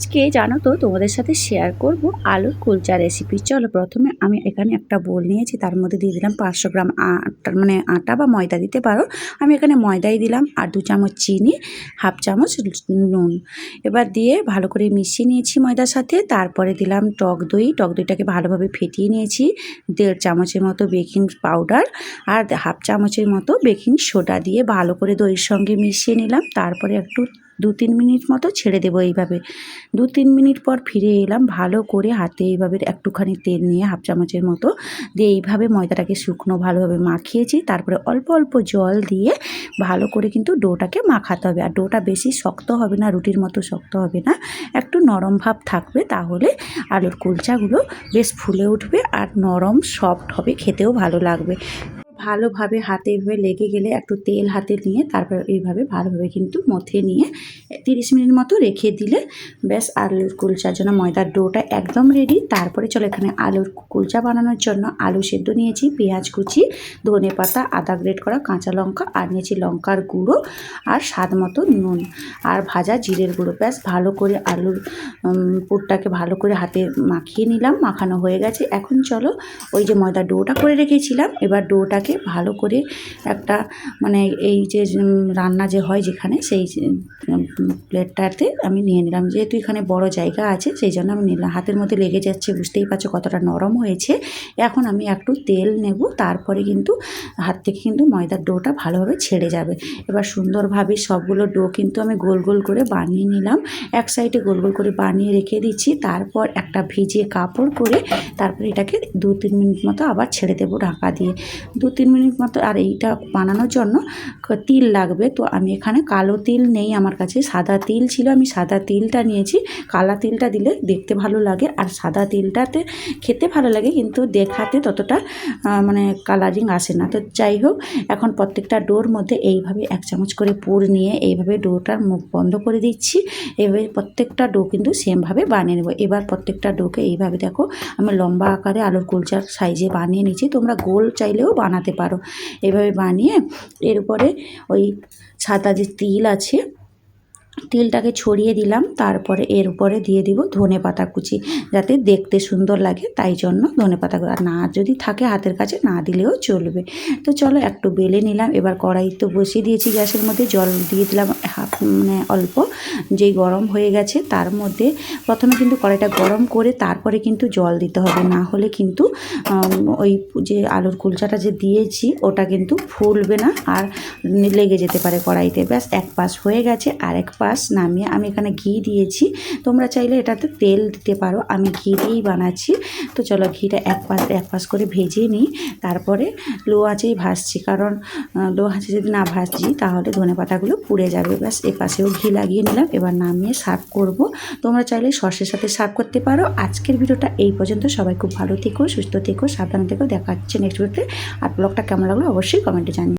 আজকে জানো তো তোমাদের সাথে শেয়ার করব আলুর কুলচা রেসিপি। চলো প্রথমে আমি এখানে একটা বোল নিয়েছি, তার মধ্যে দিয়ে দিলাম 500 গ্রাম আটা, মানে আটা বা ময়দা দিতে পারো। আমি এখানে ময়দাই দিলাম, আর 2 চামচ চিনি, হাফ চামচ নুন। এবার দিয়ে ভালো করে মিশিয়ে নিয়েছি ময়দার সাথে। তারপরে দিলাম টক দই, টক দইটাকে ভালোভাবে ফেটিয়ে নিয়েছি। 1.5 চামচের মতো বেকিং পাউডার আর হাফ চামচের মতো বেকিং সোডা দিয়ে ভালো করে দইয়ের সঙ্গে মিশিয়ে নিলাম। তারপরে একটু 2-3 মিনিট মতো ছেড়ে দেবো। এইভাবে 2-3 মিনিট পর ফিরে এলাম, ভালো করে হাতে এইভাবে একটুখানি তেল নিয়ে হাফ চামচের মতো দিয়ে এইভাবে ময়দাটাকে শুকনো ভালোভাবে মাখিয়েছি। তারপরে অল্প অল্প জল দিয়ে ভালো করে কিন্তু ডোটাকে মাখাতে হবে। আর ডোটা বেশি শক্ত হবে না, রুটির মতো শক্ত হবে না, একটু নরম ভাব থাকবে। তাহলে আলুর কুলচাগুলো বেশ ফুলে উঠবে আর নরম সফট হবে, খেতেও ভালো লাগবে। ভালোভাবে হাতে এইভাবে লেগে গেলে একটু তেল হাতে নিয়ে তারপর এইভাবে ভালোভাবে কিন্তু মথে নিয়ে 30 মিনিট মতো রেখে দিলে ব্যাস আলুর কুলচার জন্য ময়দার ডোটা একদম রেডি। তারপরে চলো এখানে আলুর কুলচা বানানোর জন্য আলু সেদ্ধ নিয়েছি, পেঁয়াজ কুচি, ধনে পাতা, আদা গ্রেট করা, কাঁচা লঙ্কা, আর নিয়েছি লঙ্কার গুঁড়ো আর স্বাদ মতো নুন আর ভাজা জিরের গুঁড়ো। ব্যাস ভালো করে আলুর পুরটাকে ভালো করে হাতে মাখিয়ে নিলাম। মাখানো হয়ে গেছে। এখন চলো ওই যে ময়দার ডোটা করে রেখেছিলাম, এবার ডোটাকে ভালো করে একটা মানে এই যে রান্না যে হয় যেখানে সেই প্লেটটাতে আমি নিয়ে নিলাম। যেহেতু এখানে বড় জায়গা আছে সেই জন্য আমি নিলাম। হাতের মধ্যে লেগে যাচ্ছে, বুঝতেই পারছো কতটা নরম হয়েছে। এখন আমি একটু তেল নেব, তারপরে কিন্তু হাত থেকে কিন্তু ময়দার ডোটা ভালোভাবে ছেড়ে যাবে। এবার সুন্দরভাবে সবগুলো ডো কিন্তু আমি গোল গোল করে বানিয়ে নিলাম। এক সাইডে গোল গোল করে বানিয়ে রেখে দিচ্ছি। তারপর একটা ভিজিয়ে কাপড় করে তারপরে এটাকে 2-3 মিনিট মতো আবার ছেড়ে দেবো ঢাকা দিয়ে। 2-3 মিনিট মতো। আর এইটা বানানোর জন্য তিল লাগবে। তো আমি এখানে কালো তিল নেই আমার কাছে, সাদা তিল ছিল, আমি সাদা তিলটা নিয়েছি। কালা তিলটা দিলে দেখতে ভালো লাগে আর সাদা তিলটাতে খেতে ভালো লাগে, কিন্তু দেখাতে ততটা মানে কালারিং আসে না। তো যাই হোক, এখন প্রত্যেকটা ডোর মধ্যে এইভাবে 1 চামচ করে পুর নিয়ে এইভাবে ডোটার মুখ বন্ধ করে দিচ্ছি। এভাবে প্রত্যেকটা ডো কিন্তু সেমভাবে বানিয়ে নেব। এবার প্রত্যেকটা ডোকে এইভাবে দেখো আমি লম্বা আকারে আলুর কুলচার সাইজে বানিয়ে নিচ্ছি। তোমরা গোল চাইলেও বানাতে পারো। এভাবে বানিয়ে এর উপরে ওই সাদা যে তিল আছে তিলটাকে ছড়িয়ে দিলাম। তারপরে এর উপরে দিয়ে দিব ধনেপাতা কুচি, যাতে দেখতে সুন্দর লাগে, তাই জন্য ধনেপাতা। আর না যদি থাকে হাতের কাছে না দিলেও চলবে। তো চলো একটু বেলে নিলাম। এবার কড়াই তো বসিয়ে দিয়েছি গ্যাসের মধ্যে, জল দিয়ে দিলাম মানে অল্প, যেই গরম হয়ে গেছে তার মধ্যে প্রথমে কিন্তু কড়াইটা গরম করে তারপরে কিন্তু জল দিতে হবে, না হলে কিন্তু ওই যে আলুর কুলচাটা যে দিয়েছি ওটা কিন্তু ফুলবে না আর লেগে যেতে পারে কড়াইতে। ব্যাস এক পাশ হয়ে গেছে, আর এক পাশ নামিয়ে আমি এখানে ঘি দিয়েছি। তোমরা চাইলে এটাতে তেল দিতে পারো, আমি ঘি দিয়েই বানাচ্ছি। তো চলো ঘিটা এক পাশ করে ভেজে নিই। তারপরে লো আঁচেই ভাজছি, কারণ লো আঁচে যদি না ভাজছি তাহলে ধনেপাতাগুলো পুড়ে যাবে। ব্যাস এ পাশেও ঘি লাগিয়ে নিলাম। এবার নামিয়ে সার্ভ করব। তোমরা চাইলে সসের সাথে সার্ভ করতে পারো। আজকের ভিডিওটা এই পর্যন্ত। সবাই খুব ভালো থেকো, সুস্থ থেকো, সাবধানে থেকো। দেখা হচ্ছে নেক্সট ভিডিওতে। আর ব্লগটা কেমন লাগলো অবশ্যই কমেন্টে জানিও।